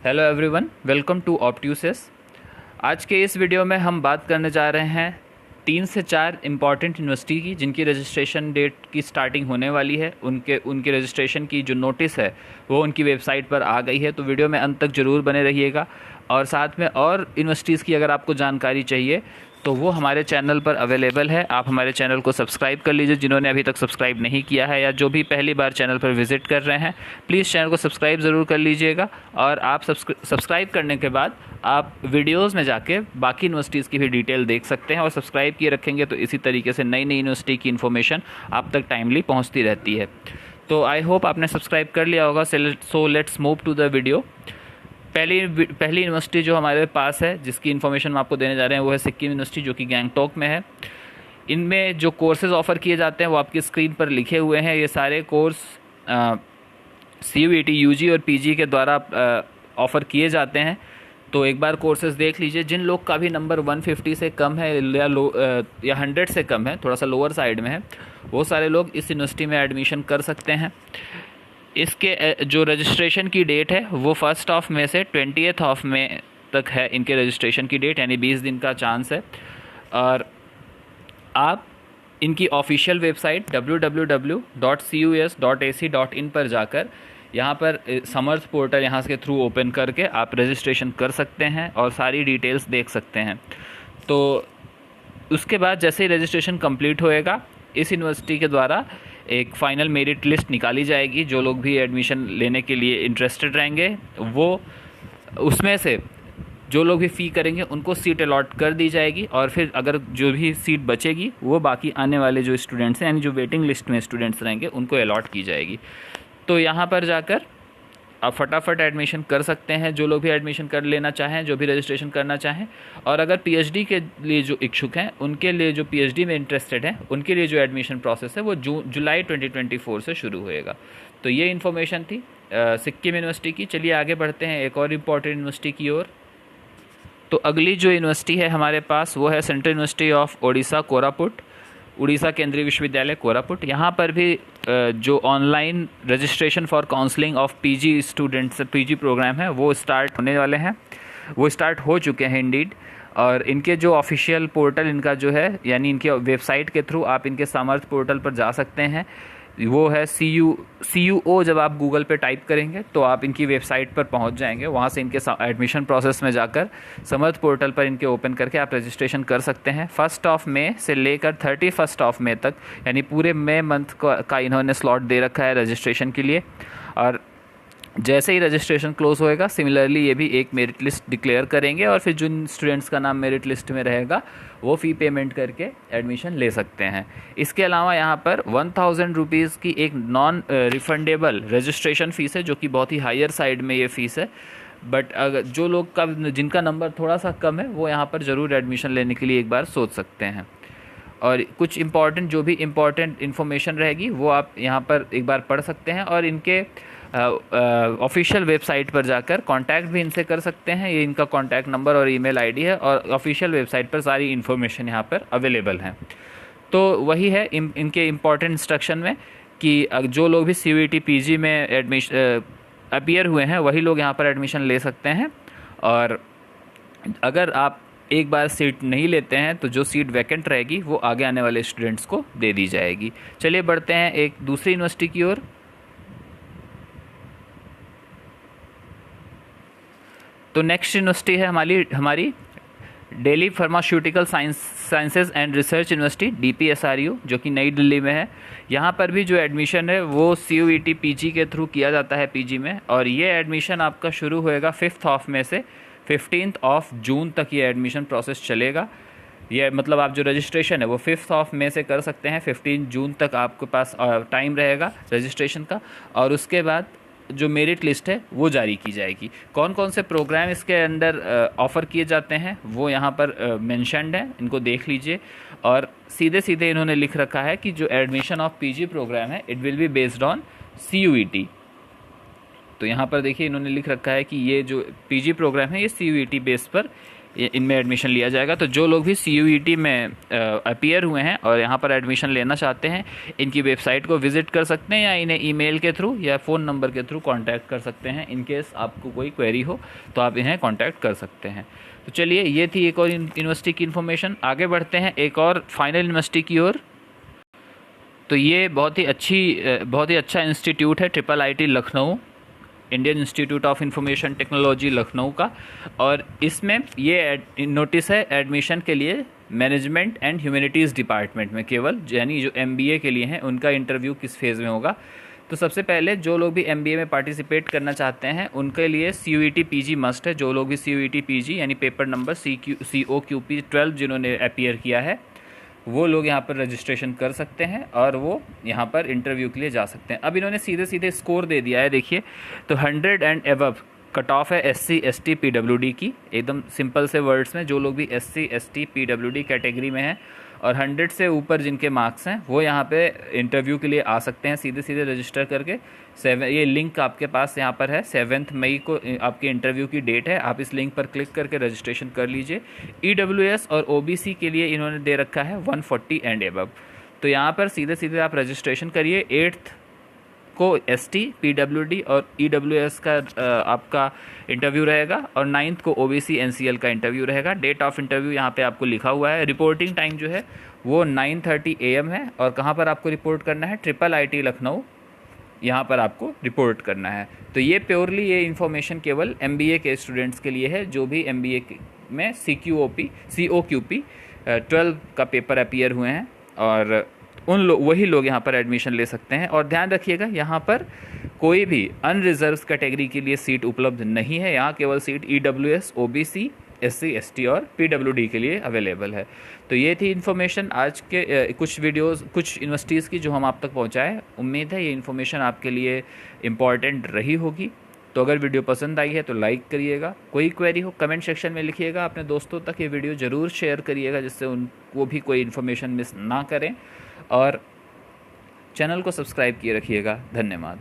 Hello everyone, welcome to ऑप्ट्यूसिस। आज के इस वीडियो में हम बात करने जा रहे हैं 3 से 4 इम्पॉर्टेंट यूनिवर्सिटी की जिनकी रजिस्ट्रेशन डेट की स्टार्टिंग होने वाली है। उनके रजिस्ट्रेशन की जो नोटिस है वो उनकी वेबसाइट पर आ गई है, तो वीडियो में अंत तक ज़रूर बने रहिएगा। और साथ में और यूनिवर्सिटीज़ की अगर आपको जानकारी चाहिए तो वो हमारे चैनल पर अवेलेबल है। आप हमारे चैनल को सब्सक्राइब कर लीजिए जिन्होंने अभी तक सब्सक्राइब नहीं किया है, या जो भी पहली बार चैनल पर विज़िट कर रहे हैं प्लीज़ चैनल को सब्सक्राइब ज़रूर कर लीजिएगा। और आप सब्सक्राइब करने के बाद आप वीडियोज़ में जाके बाकी यूनिवर्सिटीज़ की भी डिटेल देख सकते हैं, और सब्सक्राइब किए रखेंगे तो इसी तरीके से नई नई यूनिवर्सिटी की इन्फॉर्मेशन आप तक टाइमली पहुँचती रहती है। तो आई होप आपने सब्सक्राइब कर लिया होगा। So let's move to the video. पहली यूनिवर्सिटी जो हमारे पास है जिसकी इन्फॉर्मेशन हम आपको देने जा रहे हैं वो है सिक्किम यूनिवर्सिटी, जो कि गैंगटॉक में है। इनमें जो कोर्सेज ऑफ़र किए जाते हैं वो आपकी स्क्रीन पर लिखे हुए हैं। ये सारे कोर्स CUET UG और PG के द्वारा ऑफ़र किए जाते हैं। तो एक बार कोर्सेज देख लीजिए। जिन लोग का भी नंबर 150 से कम है या 100 से कम है, थोड़ा सा लोअर साइड में है, वो सारे लोग इस यूनिवर्सिटी में एडमिशन कर सकते हैं। इसके जो रजिस्ट्रेशन की डेट है वो 1 मई से 20 मई तक है इनके रजिस्ट्रेशन की डेट, यानी 20 दिन का चांस है। और आप इनकी ऑफिशियल वेबसाइट www.cus.ac.in पर जाकर यहाँ पर समर्थ पोर्टल यहाँ के थ्रू ओपन करके आप रजिस्ट्रेशन कर सकते हैं और सारी डिटेल्स देख सकते हैं। तो उसके बाद जैसे ही रजिस्ट्रेशन कंप्लीट होएगा, इस यूनिवर्सिटी के द्वारा एक फ़ाइनल मेरिट लिस्ट निकाली जाएगी। जो लोग भी एडमिशन लेने के लिए इंटरेस्टेड रहेंगे वो उसमें से जो लोग भी फ़ी करेंगे उनको सीट अलॉट कर दी जाएगी, और फिर अगर जो भी सीट बचेगी वो बाकी आने वाले जो स्टूडेंट्स हैं, यानी जो वेटिंग लिस्ट में स्टूडेंट्स रहेंगे, उनको अलॉट की जाएगी। तो यहाँ पर जाकर आप फटाफट एडमिशन कर सकते हैं, जो लोग भी एडमिशन कर लेना चाहें, जो भी रजिस्ट्रेशन करना चाहें। और अगर PhD के लिए जो इच्छुक हैं, उनके लिए जो PhD में इंटरेस्टेड हैं, उनके लिए जो एडमिशन प्रोसेस है वो जुलाई 2024 से शुरू होएगा। तो ये इन्फॉर्मेशन थी सिक्किम यूनिवर्सिटी की। चलिए आगे बढ़ते हैं एक और इम्पॉर्टेंट यूनिवर्सिटी की ओर। तो अगली जो यूनिवर्सिटी है हमारे पास वो है central university of Odisha Koraput, Orissa केंद्रीय विश्वविद्यालय कोरापुट। यहाँ पर भी जो online registration for counselling of PG students PG programme है वो स्टार्ट होने वाले हैं, वो स्टार्ट हो चुके हैं इंडीड। और इनके जो ऑफिशियल पोर्टल इनका जो है, यानी इनके वेबसाइट के थ्रू आप इनके समर्थ पोर्टल पर जा सकते हैं। वो है CUO। जब आप गूगल पे टाइप करेंगे तो आप इनकी वेबसाइट पर पहुंच जाएंगे। वहां से इनके एडमिशन प्रोसेस में जाकर समर्थ पोर्टल पर इनके ओपन करके आप रजिस्ट्रेशन कर सकते हैं। 1 मई से लेकर 31 मई तक, यानी पूरे मई मंथ का इन्होंने स्लॉट दे रखा है रजिस्ट्रेशन के लिए। और जैसे ही रजिस्ट्रेशन क्लोज होएगा, सिमिलरली ये भी एक मेरिट लिस्ट डिक्लेयर करेंगे, और फिर जिन स्टूडेंट्स का नाम मेरिट लिस्ट में रहेगा वो फ़ी पेमेंट करके एडमिशन ले सकते हैं। इसके अलावा यहाँ पर 1000 रुपीज़ की एक नॉन रिफंडेबल रजिस्ट्रेशन फ़ीस है, जो कि बहुत ही हायर साइड में ये फ़ीस है। बट अगर जो लोग का जिनका नंबर थोड़ा सा कम है वो यहाँ पर ज़रूर एडमिशन लेने के लिए एक बार सोच सकते हैं। और कुछ जो भी इम्पॉर्टेंट इन्फॉर्मेशन रहेगी वो आप यहाँ पर एक बार पढ़ सकते हैं, और इनके ऑफिशियल वेबसाइट पर जाकर कांटेक्ट भी इनसे कर सकते हैं। ये इनका कांटेक्ट नंबर और ईमेल आईडी है, और ऑफिशियल वेबसाइट पर सारी इन्फॉर्मेशन यहाँ पर अवेलेबल है। तो वही है इनके इम्पॉर्टेंट इंस्ट्रक्शन में कि जो लोग भी CUET PG में एडमिशन अपीयर हुए हैं वही लोग यहाँ पर एडमिशन ले सकते हैं। और अगर आप एक बार सीट नहीं लेते हैं तो जो सीट वैकेंट रहेगी वो आगे आने वाले स्टूडेंट्स को दे दी जाएगी। चलिए बढ़ते हैं एक दूसरी यूनिवर्सिटी की ओर। तो नेक्स्ट यूनिवर्सिटी है हमारी Delhi pharmaceutical sciences and research university DPSRU, जो कि नई दिल्ली में है। यहाँ पर भी जो एडमिशन है वो CUET PG के थ्रू किया जाता है PG में, और ये एडमिशन आपका शुरू होएगा 5 मई से 15 जून तक ये एडमिशन प्रोसेस चलेगा। ये मतलब आप जो रजिस्ट्रेशन है वो 5 मई से कर सकते हैं, 15 जून तक आपके पास टाइम रहेगा रजिस्ट्रेशन का। और उसके बाद जो मेरिट लिस्ट है वो जारी की जाएगी। कौन कौन से प्रोग्राम इसके अंडर ऑफ़र किए जाते हैं वो यहाँ पर मेंशन्ड है, इनको देख लीजिए। और सीधे सीधे इन्होंने लिख रखा है कि जो एडमिशन ऑफ PG प्रोग्राम है it will be based on CUET। तो यहाँ पर देखिए इन्होंने लिख रखा है कि ये जो PG प्रोग्राम है ये CUET बेस पर इनमें एडमिशन लिया जाएगा। तो जो लोग भी CUET में अपीयर हुए हैं और यहाँ पर एडमिशन लेना चाहते हैं, इनकी वेबसाइट को विज़िट कर सकते हैं या इन्हें ईमेल के थ्रू या फ़ोन नंबर के थ्रू कांटेक्ट कर सकते हैं। इन केस आपको कोई क्वेरी हो तो आप इन्हें कांटेक्ट कर सकते हैं। तो चलिए, ये थी एक और यूनिवर्सिटी की इन्फॉर्मेशन। आगे बढ़ते हैं एक और फाइनल यूनिवर्सिटी की ओर। तो ये बहुत ही अच्छा इंस्टीट्यूट है, IIIT Lucknow, Indian institute of information technology Lucknow का। और इसमें ये नोटिस है एडमिशन के लिए मैनेजमेंट एंड ह्यूमैनिटीज़ डिपार्टमेंट में केवल, यानी जो MBA के लिए हैं उनका इंटरव्यू किस फेज़ में होगा। तो सबसे पहले जो लोग भी MBA में पार्टिसिपेट करना चाहते हैं उनके लिए CUET PG मस्ट है। जो लोग भी CUET PG यानी पेपर नंबर COQP 12 जिन्होंने अपीयर किया है, वो लोग यहाँ पर रजिस्ट्रेशन कर सकते हैं और वो यहाँ पर इंटरव्यू के लिए जा सकते हैं। अब इन्होंने सीधे स्कोर दे दिया है, देखिए। तो 100 एंड एबव कट ऑफ है SC ST PWD की, एकदम सिंपल से वर्ड्स में। जो लोग भी SC ST PWD कैटेगरी में हैं और 100 से ऊपर जिनके मार्क्स हैं, वो यहाँ पे इंटरव्यू के लिए आ सकते हैं सीधे रजिस्टर करके। ये लिंक आपके पास यहाँ पर है, 7 मई को आपके इंटरव्यू की डेट है। आप इस लिंक पर क्लिक करके रजिस्ट्रेशन कर लीजिए। EWS और OBC के लिए इन्होंने दे रखा है 140 एंड एबव। तो यहाँ पर सीधे आप रजिस्ट्रेशन करिए। 8th को ST PWD और EWS का आपका इंटरव्यू रहेगा और 9th को OBC NCL का इंटरव्यू रहेगा। डेट ऑफ इंटरव्यू यहाँ पे आपको लिखा हुआ है। रिपोर्टिंग टाइम जो है वो 9:30 AM है। और कहाँ पर आपको रिपोर्ट करना है? IIIT लखनऊ, यहाँ पर आपको रिपोर्ट करना है। तो ये प्योरली ये इन्फॉर्मेशन केवल MBA के स्टूडेंट्स के लिए है, जो भी MBA में COQP 12 का पेपर अपीयर हुए हैं, और वही लोग यहाँ पर एडमिशन ले सकते हैं। और ध्यान रखिएगा, यहाँ पर कोई भी अनरिजर्व कैटेगरी के लिए सीट उपलब्ध नहीं है। यहाँ केवल seat EWS, OBC, SC ST और PWD के लिए अवेलेबल है। तो ये थी इन्फॉर्मेशन आज के कुछ यूनिवर्सिटीज़ की जो हम आप तक पहुँचाए। उम्मीद है ये इन्फॉर्मेशन आपके लिए इम्पॉर्टेंट रही होगी। तो अगर वीडियो पसंद आई है तो लाइक करिएगा। कोई क्वेरी हो कमेंट सेक्शन में लिखिएगा। अपने दोस्तों तक ये वीडियो ज़रूर शेयर करिएगा, जिससे उनको भी कोई इन्फॉर्मेशन मिस ना करें। और चैनल को सब्सक्राइब किए रखिएगा। धन्यवाद।